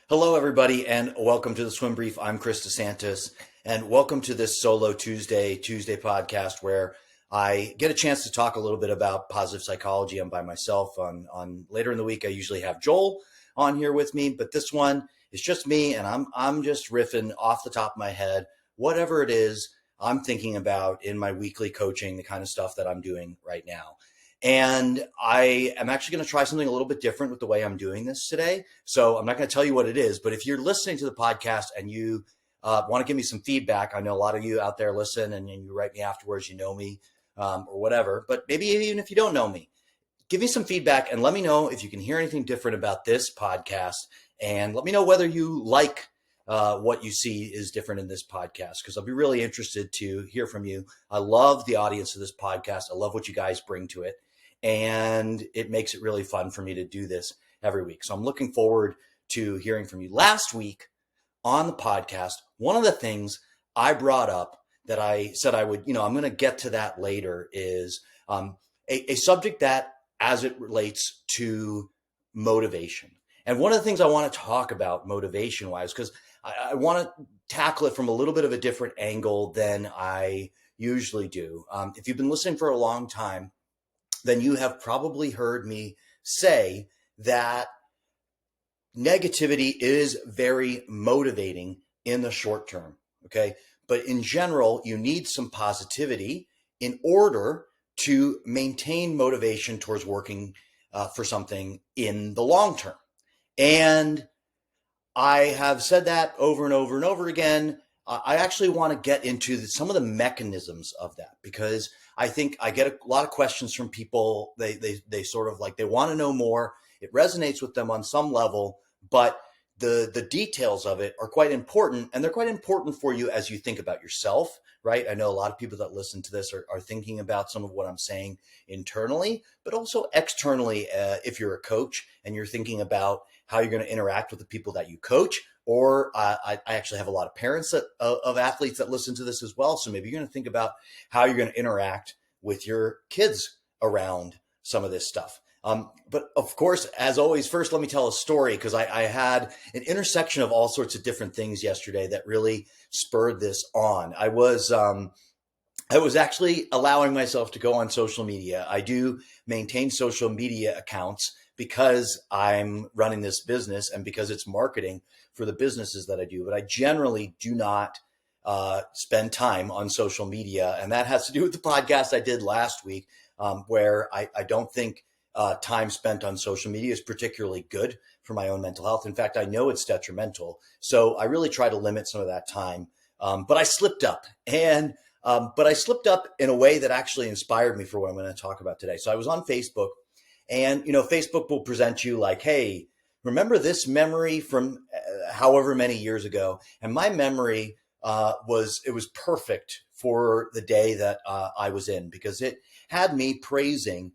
Hello, everybody, and welcome to the Swim Brief. I'm Chris DeSantis, and welcome to this Solo Tuesday podcast where I get a chance to talk a little bit about positive psychology. I'm by myself. On later in the week, I usually have Joel on here with me, but this one is just me, and I'm just riffing off the top of my head, whatever it is I'm thinking about in my weekly coaching, the kind of stuff that I'm doing right now. And I am actually going to try something a little bit different with the way I'm doing this today. So I'm not going to tell you what it is, but if you're listening to the podcast and you want to give me some feedback, I know a lot of you out there listen and you write me afterwards, you know me or whatever, but maybe even if you don't know me, give me some feedback and let me know if you can hear anything different about this podcast. And let me know whether you like what you see is different in this podcast, because I'll be really interested to hear from you. I love the audience of this podcast. I love what you guys bring to it. And it makes it really fun for me to do this every week. So I'm looking forward to hearing from you. Last week on the podcast, one of the things I brought up that I said I would, I'm going to get to that later, is a subject that, as it relates to motivation. And one of the things I want to talk about motivation wise, because I want to tackle it from a little bit of a different angle than I usually do. If you've been listening for a long time, then you have probably heard me say that negativity is very motivating in the short term. Okay. But in general, you need some positivity in order to maintain motivation towards working for something in the long term. And I have said that over and over and over again. I actually want to get into some of the mechanisms of that, because I think I get a lot of questions from people. They sort of like, they want to know more. It resonates with them on some level, but the details of it are quite important, and they're quite important for you as you think about yourself, right? I know a lot of people that listen to this are thinking about some of what I'm saying internally, but also externally. If you're a coach and you're thinking about how you're going to interact with the people that you coach, or I actually have a lot of parents of athletes that listen to this as well. So maybe you're going to think about how you're going to interact with your kids around some of this stuff. But of course, as always, first, let me tell a story, because I had an intersection of all sorts of different things yesterday that really spurred this on. I was actually allowing myself to go on social media. I do maintain social media accounts because I'm running this business and because it's marketing for the businesses that I do. But I generally do not spend time on social media. And that has to do with the podcast I did last week, where I don't think time spent on social media is particularly good for my own mental health. In fact, I know it's detrimental. So I really try to limit some of that time. But I slipped up, but I slipped up in a way that actually inspired me for what I'm going to talk about today. So I was on Facebook, and Facebook will present you like, hey, remember this memory from however many years ago? And my memory was perfect for the day that I was in, because it had me praising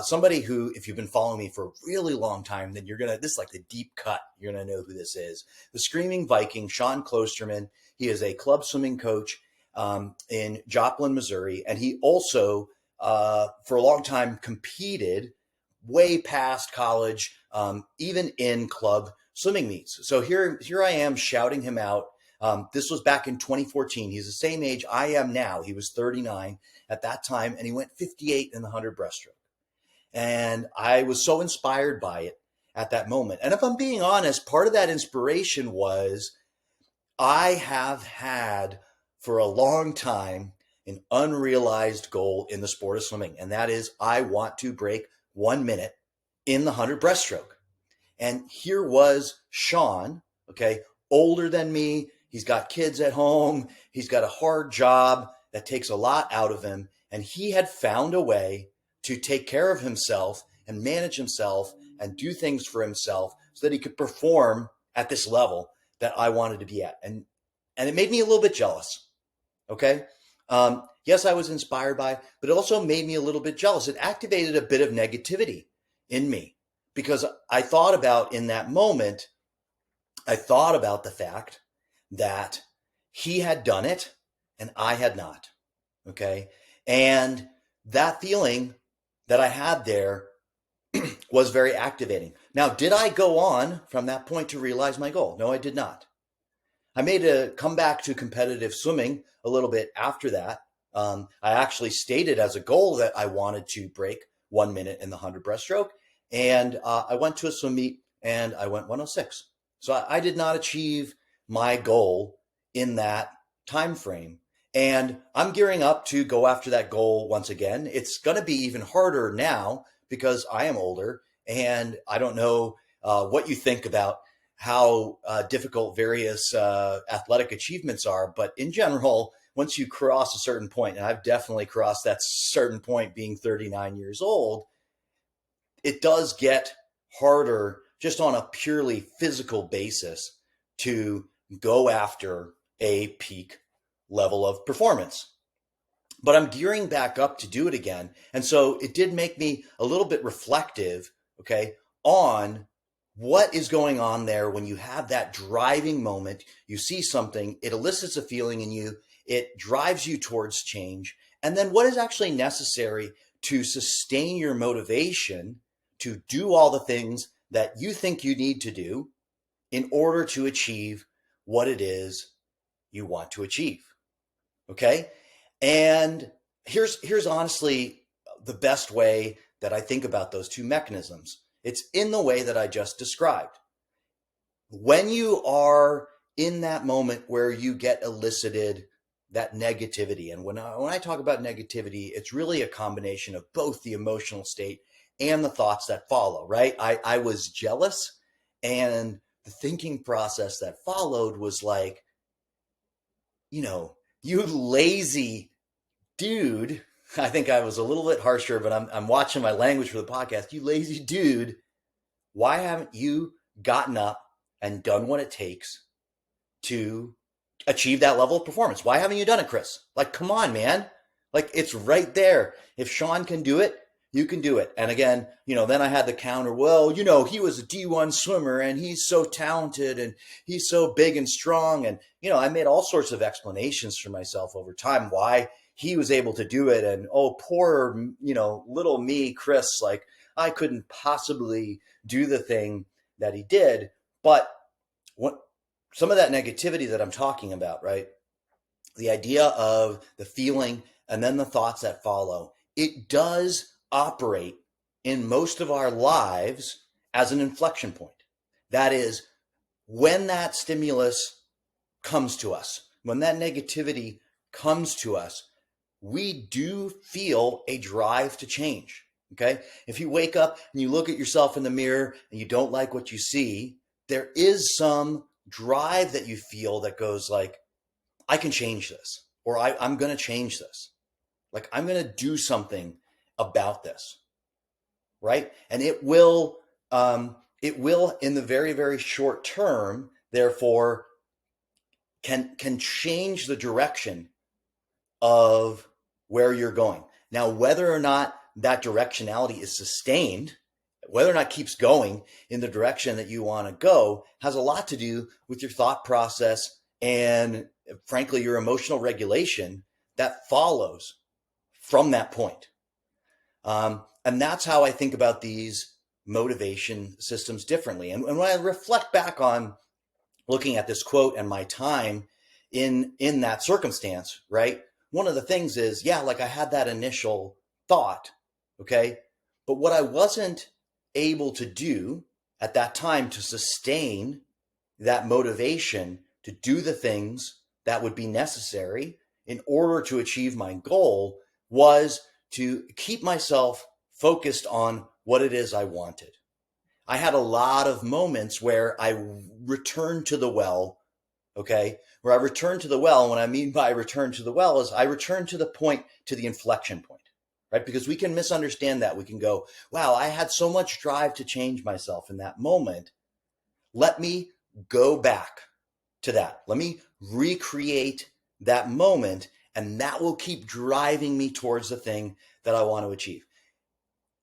somebody who, if you've been following me for a really long time, then this is like the deep cut. You're going to know who this is. The Screaming Viking, Sean Klosterman. He is a club swimming coach in Joplin, Missouri. And he also, for a long time, competed way past college, even in club swimming meets. So here I am shouting him out. This was back in 2014. He's the same age I am now. He was 39 at that time, and he went 58 in the 100 breaststroke. And I was so inspired by it at that moment. And if I'm being honest, part of that inspiration was I have had for a long time an unrealized goal in the sport of swimming. And that is, I want to break 1 minute in the 100 breaststroke. And here was Sean, okay, older than me. He's got kids at home. He's got a hard job that takes a lot out of him. And he had found a way to take care of himself and manage himself and do things for himself so that he could perform at this level that I wanted to be at. And it made me a little bit jealous. Okay. Yes, I was inspired by it, but it also made me a little bit jealous. It activated a bit of negativity in me, because I thought about, in that moment, I thought about the fact that he had done it and I had not. Okay. And that feeling that I had there was very activating. Now, did I go on from that point to realize my goal? No, I did not. I made a comeback to competitive swimming a little bit after that. I actually stated as a goal that I wanted to break 1 minute in the 100 breaststroke. And I went to a swim meet and I went 106. So I did not achieve my goal in that time frame. And I'm gearing up to go after that goal once again. It's going to be even harder now because I am older, and I don't know what you think about how difficult various athletic achievements are. But in general, once you cross a certain point, and I've definitely crossed that certain point being 39 years old, it does get harder just on a purely physical basis to go after a peak level of performance. But I'm gearing back up to do it again. And so it did make me a little bit reflective, okay, on what is going on there when you have that driving moment. You see something, it elicits a feeling in you, it drives you towards change. And then what is actually necessary to sustain your motivation to do all the things that you think you need to do in order to achieve what it is you want to achieve. Okay. And here's honestly the best way that I think about those two mechanisms. It's in the way that I just described. When you are in that moment where you get elicited that negativity, and when I talk about negativity, it's really a combination of both the emotional state and the thoughts that follow, right? I was jealous, and the thinking process that followed was like, you lazy dude. I think I was a little bit harsher, but I'm watching my language for the podcast. You lazy dude, why haven't you gotten up and done what it takes to achieve that level of performance? Why haven't you done it, Chris? Like, come on, man. Like, it's right there. If Sean can do it, you can do it. And again, then I had the counter, well, he was a D1 swimmer and he's so talented and he's so big and strong. And, I made all sorts of explanations for myself over time why he was able to do it. And, oh, poor, little me, Chris, like I couldn't possibly do the thing that he did. But what some of that negativity that I'm talking about, right? The idea of the feeling and then the thoughts that follow, it does operate in most of our lives as an inflection point. That is, when that stimulus comes to us, when that negativity comes to us, we do feel a drive to change. Okay. If you wake up and you look at yourself in the mirror and you don't like what you see, there is some drive that you feel that goes like, I can change this, or I'm going to change this. Like, I'm going to do something about this. Right. And it will in the very, very short term, therefore, can change the direction of where you're going. Now, whether or not that directionality is sustained, whether or not it keeps going in the direction that you want to go, has a lot to do with your thought process and, frankly, your emotional regulation that follows from that point. And that's how I think about these motivation systems differently. And when I reflect back on looking at this quote and my time in that circumstance, right? One of the things is, like I had that initial thought, okay? But what I wasn't able to do at that time to sustain that motivation to do the things that would be necessary in order to achieve my goal was to keep myself focused on what it is I wanted. I had a lot of moments where I returned to the well, okay? Where I returned to the well, and what I mean by return to the well is I returned to the point, to the inflection point, right? Because we can misunderstand that. We can go, wow, I had so much drive to change myself in that moment. Let me go back to that. Let me recreate that moment, and that will keep driving me towards the thing that I want to achieve.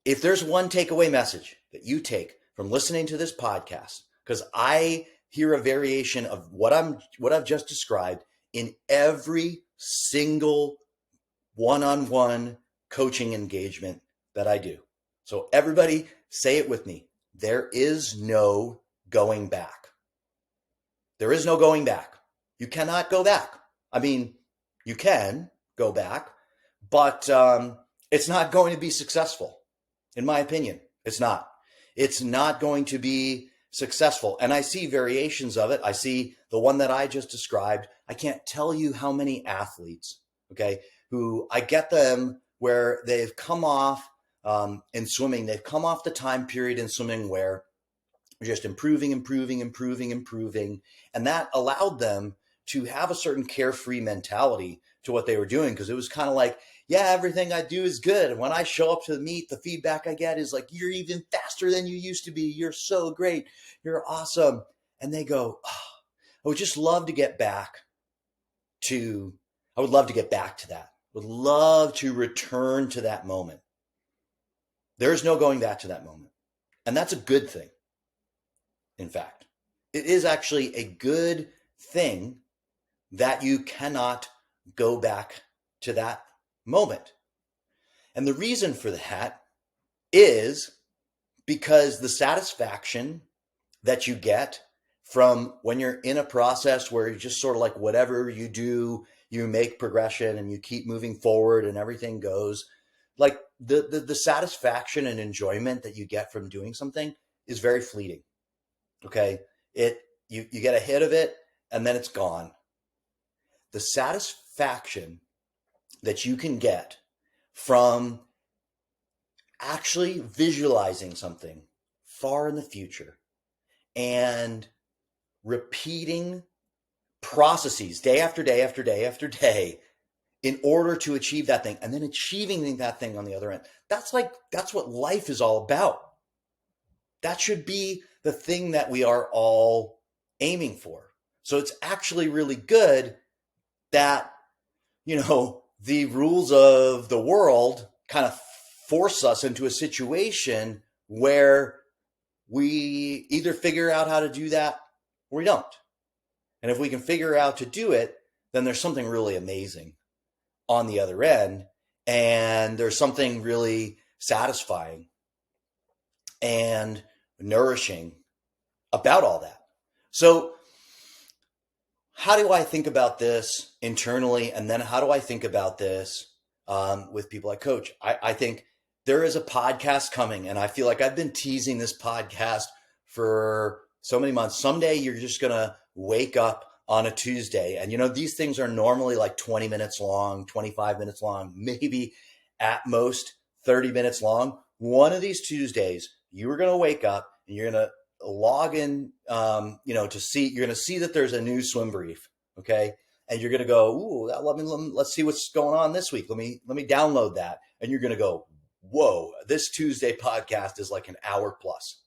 If there's one takeaway message that you take from listening to this podcast, because I hear a variation of what I've just described in every single one-on-one coaching engagement that I do. So everybody Say it with me. There is no going back. There is no going back. You cannot go back. I mean, you can go back, but it's not going to be successful. In my opinion, it's not. It's not going to be successful. And I see variations of it. I see the one that I just described. I can't tell you how many athletes, okay, who I get them where they've come off in swimming, they've come off the time period in swimming where they're just improving. And that allowed them to have a certain carefree mentality to what they were doing, because it was kind of like, yeah, everything I do is good. And when I show up to the meet, the feedback I get is like, you're even faster than you used to be. You're so great. You're awesome. And they go, oh, I would just love to get back to, I would love to get back to that. Would love to return to that moment. There's no going back to that moment. And that's a good thing. In fact, it is actually a good thing that you cannot go back to that moment. And the reason for that is because the satisfaction that you get from when you're in a process where you're just sort of like whatever you do, you make progression and you keep moving forward and everything goes, like the satisfaction and enjoyment that you get from doing something is very fleeting. Okay. You get a hit of it and then it's gone. The satisfaction that you can get from actually visualizing something far in the future and repeating processes day after day after day after day in order to achieve that thing, and then achieving that thing on the other end. That's what life is all about. That should be the thing that we are all aiming for. So it's actually really good that, the rules of the world kind of force us into a situation where we either figure out how to do that or we don't. And if we can figure out to do it, then there's something really amazing on the other end. And there's something really satisfying and nourishing about all that. So how do I think about this internally? And then how do I think about this with people I coach? I think there is a podcast coming, and I feel like I've been teasing this podcast for so many months. Someday you're just going to wake up on a Tuesday, and these things are normally like 20 minutes long, 25 minutes long, maybe at most 30 minutes long. One of these Tuesdays, you are going to wake up and you're going to log in, to see, you're going to see that there's a new swim brief. Okay. And you're going to go, ooh, let's see what's going on this week. Let me download that. And you're going to go, whoa, this Tuesday podcast is like an hour plus.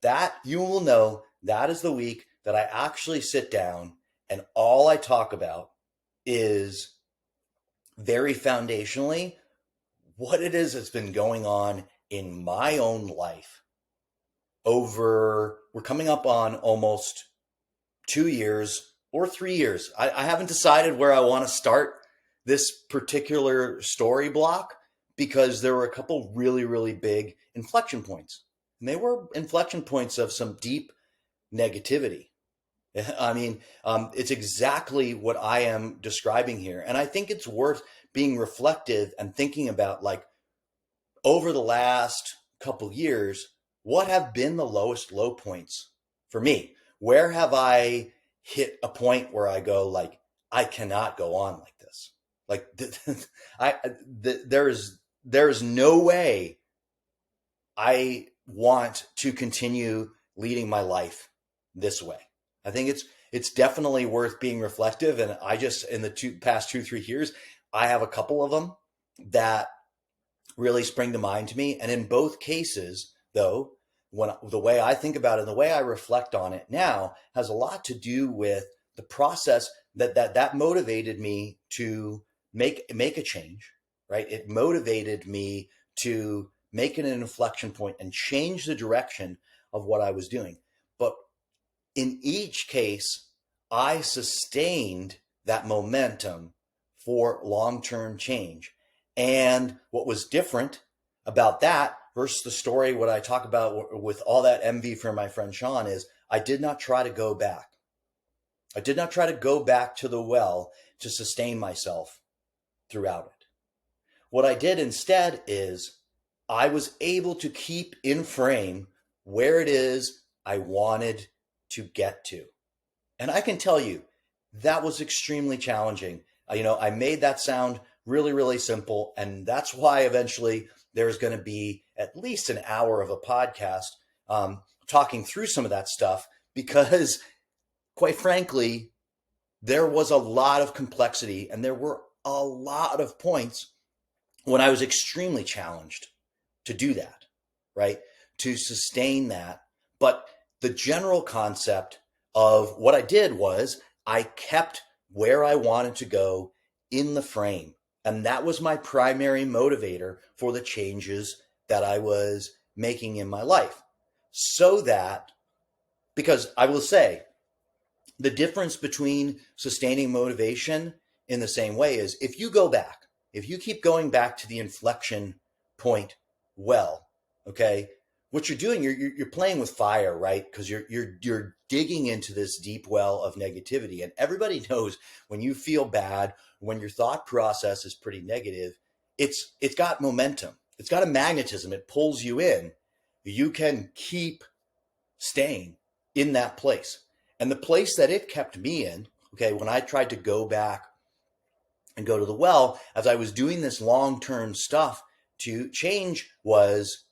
That you will know that is the week that I actually sit down and all I talk about is very foundationally what it is that's been going on in my own life. We're coming up on almost 2 years or 3 years. I haven't decided where I want to start this particular story block because there were a couple really, really big inflection points. And they were inflection points of some deep negativity. I mean, it's exactly what I am describing here. And I think it's worth being reflective and thinking about, like, over the last couple years, what have been the lowest low points for me? Where have I hit a point where I go, like, I cannot go on like this? Like, there is no way I want to continue leading my life this way. I think it's definitely worth being reflective. And I just, in the past 2-3 years, I have a couple of them that really spring to mind to me. And in both cases, though, the way I think about it, and the way I reflect on it now, has a lot to do with the process that motivated me to make a change, right? It motivated me to make an inflection point and change the direction of what I was doing. But in each case, I sustained that momentum for long-term change. And what was different about that versus the story, what I talk about with all that envy for my friend Sean is I did not try to go back. I did not try to go back to the well to sustain myself throughout it. What I did instead is I was able to keep in frame where it is I wanted to get to. And I can tell you that was extremely challenging. I made that sound really, really simple. And that's why eventually there's going to be at least an hour of a podcast talking through some of that stuff, because quite frankly, there was a lot of complexity and there were a lot of points when I was extremely challenged to do that, right? To sustain that. But the general concept of what I did was I kept where I wanted to go in the frame. And that was my primary motivator for the changes that I was making in my life. So that, because I will say, the difference between sustaining motivation in the same way is if you go back, if you keep going back to the inflection point, well, okay, what you're doing, you're playing with fire, right? Because you're digging into this deep well of negativity, and everybody knows when you feel bad, when your thought process is pretty negative, it's got momentum, it's got a magnetism, it pulls you in. You can keep staying in that place. And the place that it kept me in, okay, when I tried to go back and go to the well, as I was doing this long-term stuff to change, was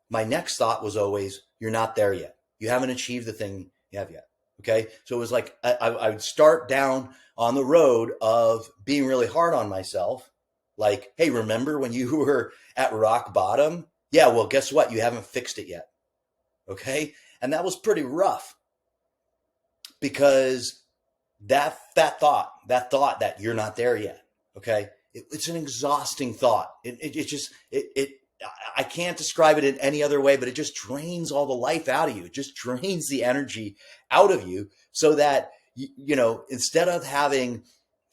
my next thought was always, you're not there yet. You haven't achieved the thing you have yet. Okay. So it was like, I would start down on the road of being really hard on myself. Like, hey, remember when you were at rock bottom? Yeah. Well, guess what? You haven't fixed it yet. Okay. And that was pretty rough, because that thought that you're not there yet, okay, it's an exhausting thought. I can't describe it in any other way, but it just drains all the life out of you. It just drains the energy out of you, so that instead of having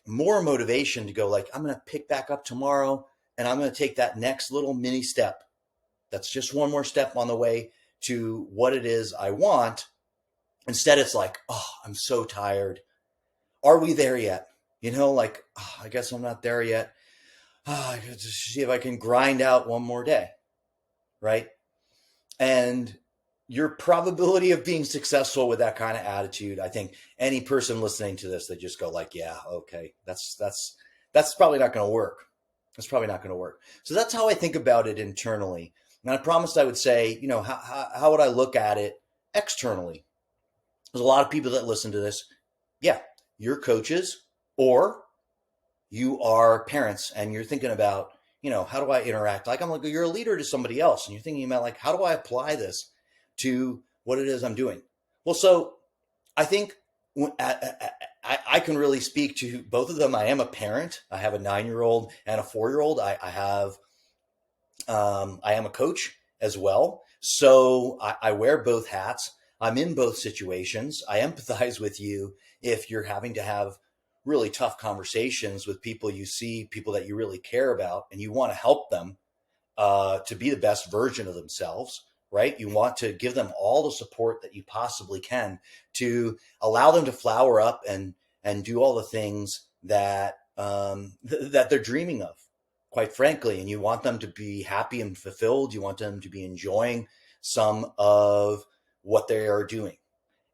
more motivation to go like, I'm going to pick back up tomorrow and I'm going to take that next little mini step, that's just one more step on the way to what it is I want. Instead, it's like, oh, I'm so tired. Are we there yet? Like, oh, I guess I'm not there yet. Oh, I gotta just see if I can grind out one more day, right? And your probability of being successful with that kind of attitude, I think any person listening to this, they just go like, yeah, okay, that's probably not going to work. That's probably not going to work. So that's how I think about it internally. And I promised I would say, how would I look at it externally? There's a lot of people that listen to this. Yeah, you're coaches, or you are parents, and you're thinking about, how do I interact? Like, I'm like, you're a leader to somebody else, and you're thinking about like, how do I apply this to what it is I'm doing? Well, so I think I can really speak to both of them. I am a parent. I have a 9-year-old and a 4-year-old. I am a coach as well. So I wear both hats. I'm in both situations. I empathize with you if you're having to have really tough conversations with people you see, people that you really care about, and you want to help them to be the best version of themselves, right? You want to give them all the support that you possibly can to allow them to flower up and do all the things that that they're dreaming of, quite frankly. And you want them to be happy and fulfilled. You want them to be enjoying some of what they are doing.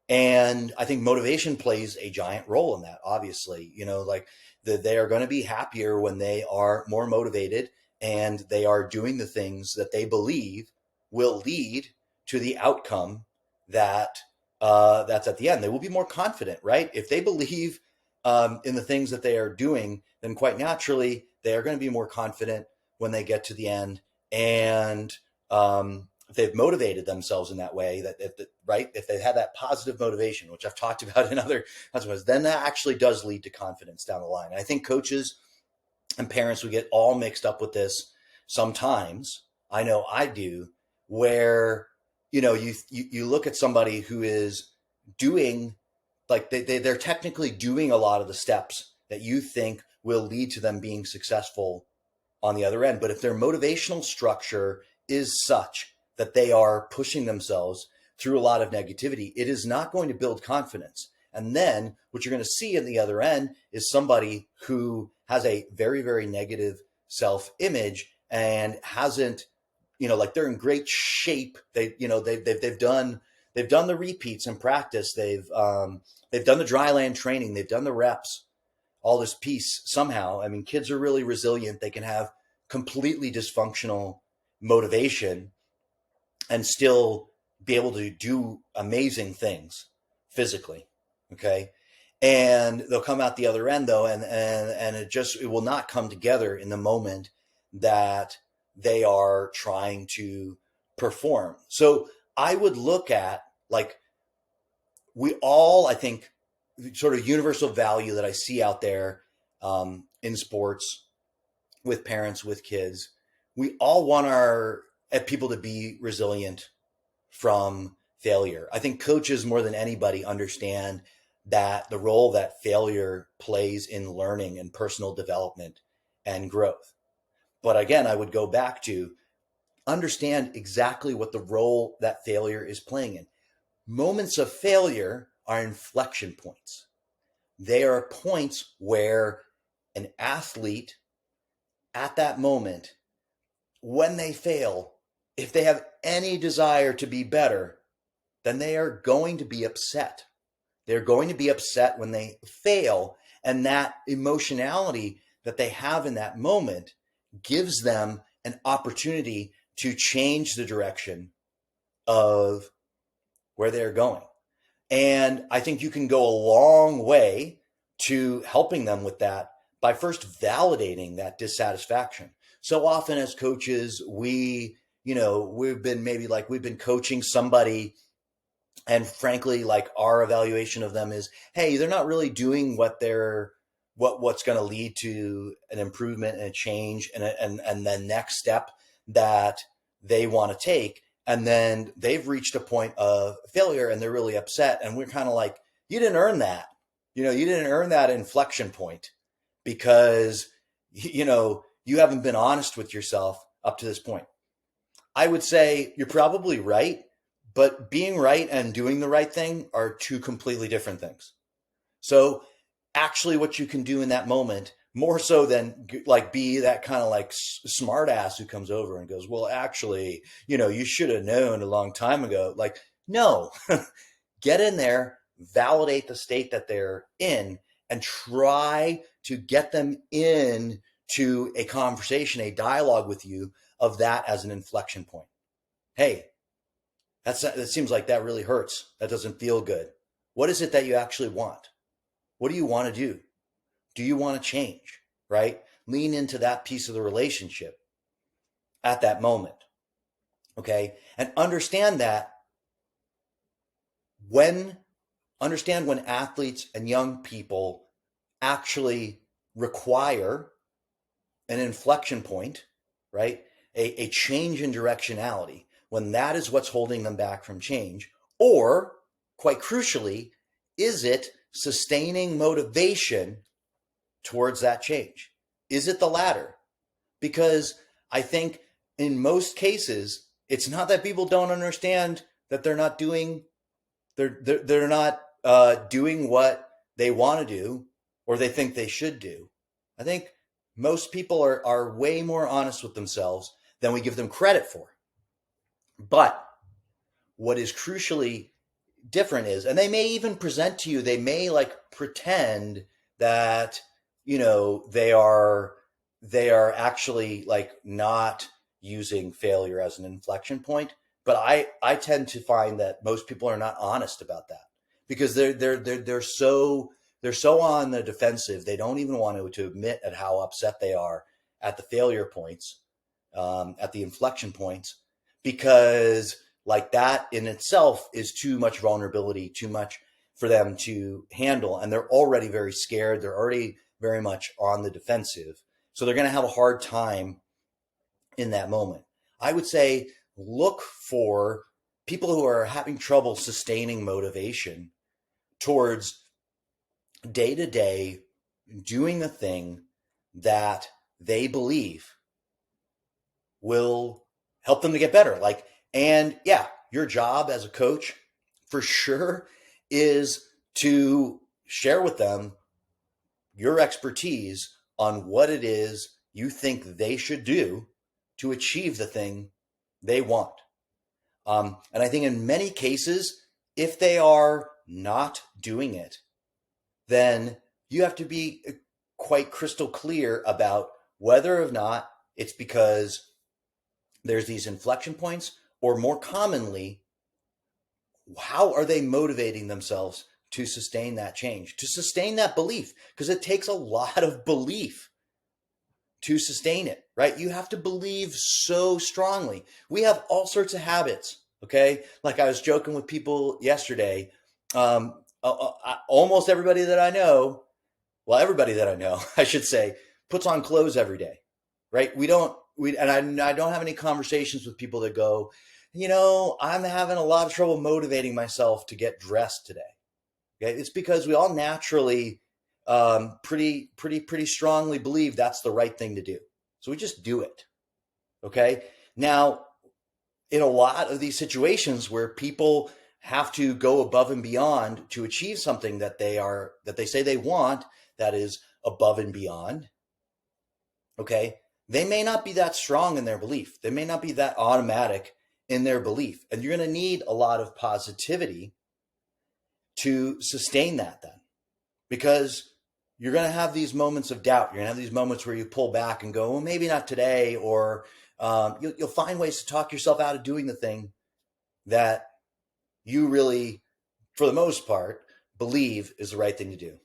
And I think motivation plays a giant role in that, obviously. Like they are going to be happier when they are more motivated and they are doing the things that they believe will lead to the outcome that that's at the end. They will be more confident, right? If they believe in the things that they are doing, then quite naturally they are going to be more confident when they get to the end. And if they've motivated themselves in that way, if they have that positive motivation, which I've talked about in other episodes, then that actually does lead to confidence down the line. And I think coaches and parents, we get all mixed up with this sometimes. I know I do, where you look at somebody who is doing, like they're technically doing a lot of the steps that you think will lead to them being successful on the other end. But if their motivational structure is such that they are pushing themselves through a lot of negativity, it is not going to build confidence. And then what you're going to see in the other end is somebody who has a very, very negative self-image and hasn't, like they're in great shape. They've done the repeats in practice. They've done the dry land training. They've done the reps, all this piece somehow. I mean, kids are really resilient. They can have completely dysfunctional motivation and still be able to do amazing things physically. Okay. And they'll come out the other end though, and it will not come together in the moment that they are trying to perform. So I would look at, like, we all, I think, sort of universal value that I see out there in sports with parents, with kids. We all want our people to be resilient from failure. I think coaches more than anybody understand that the role that failure plays in learning and personal development and growth. But again, I would go back to understand exactly what the role that failure is playing in. Moments of failure are inflection points. They are points where an athlete at that moment, when they fail, if they have any desire to be better, then they are going to be upset. They're going to be upset when they fail. And that emotionality that they have in that moment gives them an opportunity to change the direction of where they're going. And I think you can go a long way to helping them with that by first validating that dissatisfaction. So often as coaches, we've been coaching somebody, and frankly, like, our evaluation of them is, hey, they're not really doing what's going to lead to an improvement and a change and the next step that they want to take. And then they've reached a point of failure and they're really upset. And we're kind of like, you didn't earn that. You didn't earn that inflection point because, you haven't been honest with yourself up to this point. I would say you're probably right, but being right and doing the right thing are two completely different things. So actually what you can do in that moment, more so than like be that kind of like smart ass who comes over and goes, well, actually, you should have known a long time ago. Like, no, get in there, validate the state that they're in, and try to get them in to a conversation, a dialogue with you of that as an inflection point. Hey, that seems like that really hurts. That doesn't feel good. What is it that you actually want? What do you want to do? Do you want to change? Right? Lean into that piece of the relationship at that moment. Okay. And understand when athletes and young people actually require an inflection point, right? A change in directionality, when that is what's holding them back from change, or quite crucially, is it sustaining motivation towards that change? Is it the latter? Because I think in most cases, it's not that people don't understand that they're not doing what they want to do or they think they should do. I think most people are way more honest with themselves than we give them credit for. But what is crucially different is, and they may even present to you, they may like pretend that, they are actually like not using failure as an inflection point. But I tend to find that most people are not honest about that because they're so on the defensive. They don't even want to admit at how upset they are at the failure points, at the inflection points, because like that in itself is too much vulnerability, too much for them to handle. And they're already very scared. They're already very much on the defensive. So they're going to have a hard time in that moment. I would say look for people who are having trouble sustaining motivation towards day to day doing the thing that they believe will help them to get better. And yeah, your job as a coach for sure is to share with them your expertise on what it is you think they should do to achieve the thing they want. And I think in many cases, if they are not doing it, then you have to be quite crystal clear about whether or not it's because there's these inflection points, or more commonly, how are they motivating themselves to sustain that change, to sustain that belief? Because it takes a lot of belief to sustain it, right? You have to believe so strongly. We have all sorts of habits, okay? Like I was joking with people yesterday. Almost everybody that I know, well, everybody that I know, I should say, puts on clothes every day, right? I don't have any conversations with people that go, I'm having a lot of trouble motivating myself to get dressed today. Okay, it's because we all naturally pretty strongly believe that's the right thing to do. So we just do it. Okay. Now, in a lot of these situations where people have to go above and beyond to achieve something that they say they want, that is above and beyond. Okay. They may not be that strong in their belief. They may not be that automatic in their belief. And you're going to need a lot of positivity to sustain that then, because you're going to have these moments of doubt. You're going to have these moments where you pull back and go, well, maybe not today. Or you'll find ways to talk yourself out of doing the thing that you really, for the most part, believe is the right thing to do.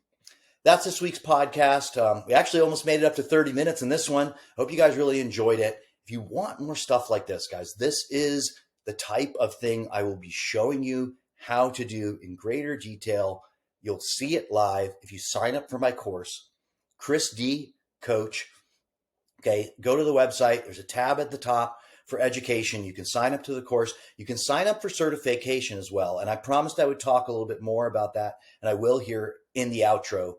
That's this week's podcast. We actually almost made it up to 30 minutes in this one. Hope you guys really enjoyed it. If you want more stuff like this, guys, this is the type of thing I will be showing you how to do in greater detail. You'll see it live if you sign up for my course, Chris D Coach. Okay, go to the website. There's a tab at the top for education. You can sign up to the course. You can sign up for certification as well. And I promised I would talk a little bit more about that, and I will here in the outro.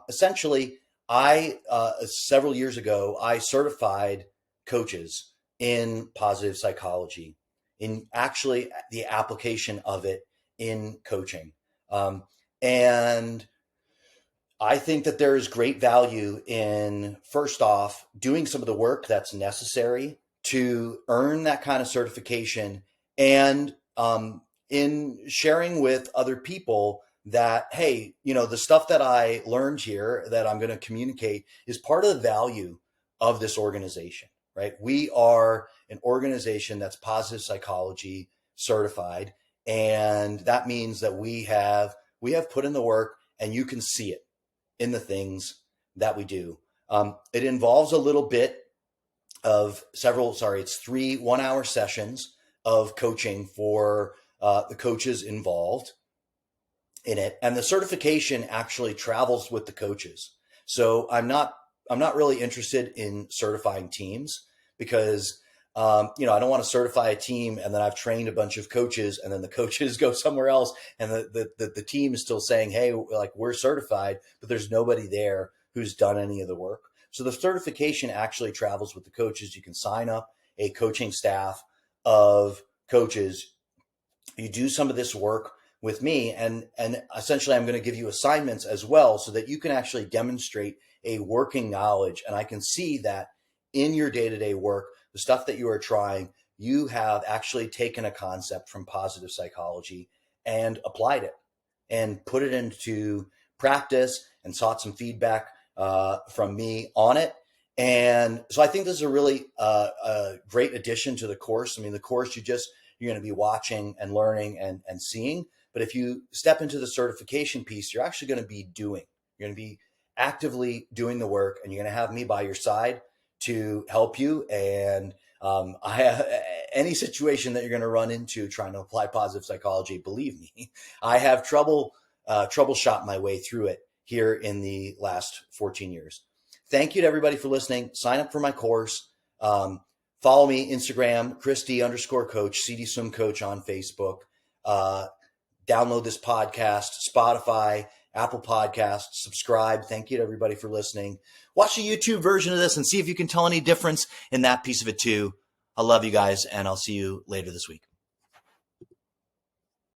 Essentially, several years ago, I certified coaches in positive psychology, in actually the application of it in coaching. And I think that there is great value in, first off, doing some of the work that's necessary to earn that kind of certification, and in sharing with other people that, hey, the stuff that I learned here that I'm going to communicate is part of the value of this organization, right? We are an organization that's positive psychology certified. And that means that we have put in the work, and you can see it in the things that we do. It involves a little bit of it's 3 1-hour sessions of coaching for the coaches involved in it. And the certification actually travels with the coaches. So I'm not really interested in certifying teams, because I don't want to certify a team and then I've trained a bunch of coaches and then the coaches go somewhere else and the team is still saying, hey, we're certified, but there's nobody there who's done any of the work. So the certification actually travels with the coaches. You can sign up a coaching staff of coaches. You do some of this work with me, and essentially I'm going to give you assignments as well so that you can actually demonstrate a working knowledge. And I can see that in your day-to-day work, the stuff that you are trying, you have actually taken a concept from positive psychology and applied it and put it into practice and sought some feedback from me on it. And so I think this is a really a great addition to the course. I mean, the course you're going to be watching and learning and seeing. But if you step into the certification piece, you're actually going to be doing. You're going to be actively doing the work, and you're going to have me by your side to help you. And any situation that you're going to run into trying to apply positive psychology, believe me, I have troubleshot my way through it here in the last 14 years. Thank you to everybody for listening. Sign up for my course. Follow me, Instagram, Christy_coach, CD Swim Coach on Facebook. Download this podcast, Spotify, Apple Podcasts, subscribe. Thank you to everybody for listening. Watch the YouTube version of this and see if you can tell any difference in that piece of it too. I love you guys, and I'll see you later this week.